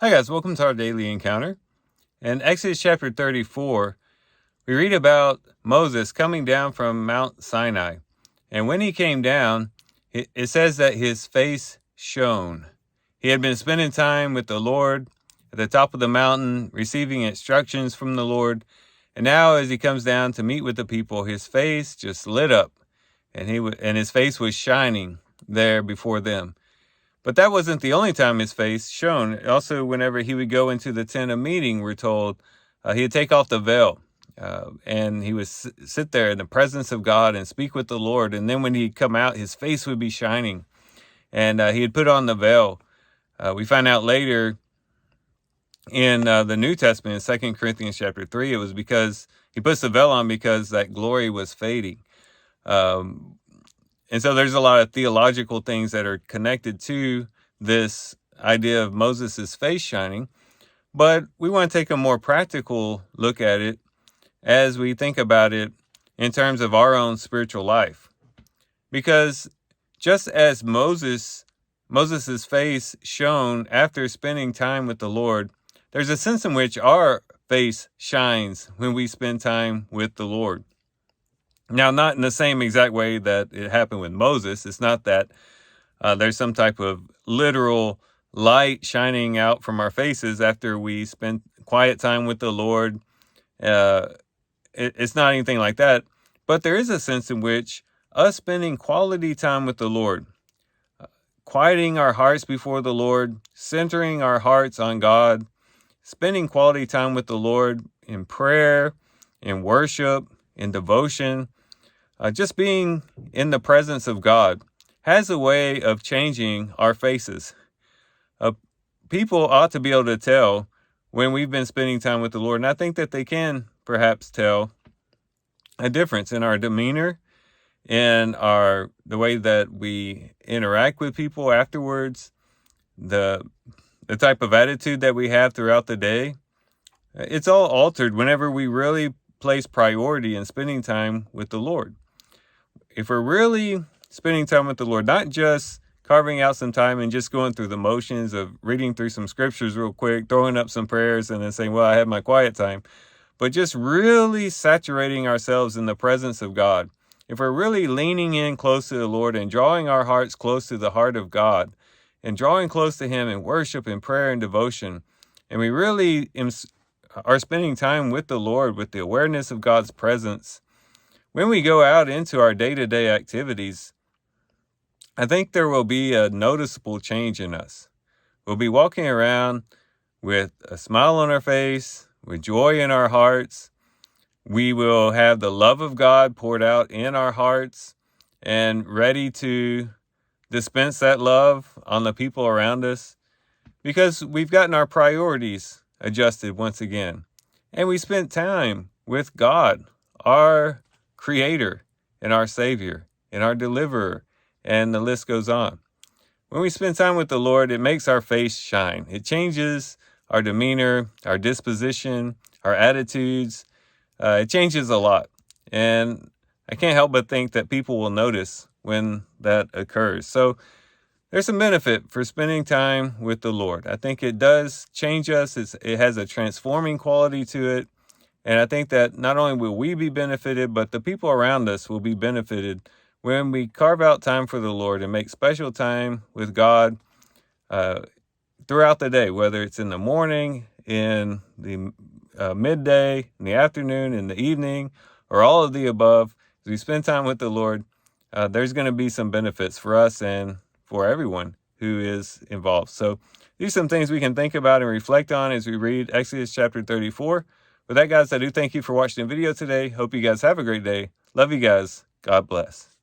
Hi guys, welcome to our daily encounter. In Exodus chapter 34, we read about Moses coming down from Mount Sinai. And when he came down, it says that his face shone. He had been spending time with the Lord at the top of the mountain, receiving instructions from the Lord. And now as he comes down to meet with the people, his face just lit up and his face was shining there before them. But that wasn't the only time his face shone. Also, whenever he would go into the tent of meeting, we're told he'd take off the veil and he would sit there in the presence of God and speak with the Lord. And then when he'd come out, his face would be shining and he'd put on the veil. We find out later in the New Testament, in 2 Corinthians chapter 3, it was because he puts the veil on because that glory was fading. And so there's a lot of theological things that are connected to this idea of Moses' face shining. But we want to take a more practical look at it as we think about it in terms of our own spiritual life. Because just as Moses' face shone after spending time with the Lord, there's a sense in which our face shines when we spend time with the Lord. Now, not in the same exact way that it happened with Moses. It's not that there's some type of literal light shining out from our faces after we spend quiet time with the Lord. It's not anything like that. But there is a sense in which us spending quality time with the Lord, quieting our hearts before the Lord, centering our hearts on God, spending quality time with the Lord in prayer, in worship, in devotion, just being in the presence of God has a way of changing our faces. People ought to be able to tell when we've been spending time with the Lord, and I think that they can perhaps tell a difference in our demeanor, in the way that we interact with people afterwards, the type of attitude that we have throughout the day. It's all altered whenever we really place priority in spending time with the Lord. If we're really spending time with the Lord, not just carving out some time and just going through the motions of reading through some scriptures real quick, throwing up some prayers and then saying, well, I had my quiet time, but just really saturating ourselves in the presence of God. If we're really leaning in close to the Lord and drawing our hearts close to the heart of God and drawing close to Him in worship and prayer and devotion, and we really are spending time with the Lord with the awareness of God's presence, when we go out into our day-to-day activities, I think there will be a noticeable change in us. We'll be walking around with a smile on our face, with joy in our hearts. We will have the love of God poured out in our hearts and ready to dispense that love on the people around us because we've gotten our priorities adjusted once again. And we spent time with God, our Creator and our Savior and our Deliverer, and the list goes on. When we spend time with the Lord, it makes our face shine. It changes our demeanor, our disposition, our attitudes. It changes a lot. And I can't help but think that people will notice when that occurs. So there's some benefit for spending time with the Lord. I think it does change us. It has a transforming quality to it. And I think that not only will we be benefited, but the people around us will be benefited when we carve out time for the Lord and make special time with God throughout the day, whether it's in the morning, in the midday, in the afternoon, in the evening, or all of the above. As we spend time with the Lord, there's going to be some benefits for us and for everyone who is involved. So these are some things we can think about and reflect on as we read Exodus chapter 34. With that, guys, I do thank you for watching the video today. Hope you guys have a great day. Love you guys. God bless.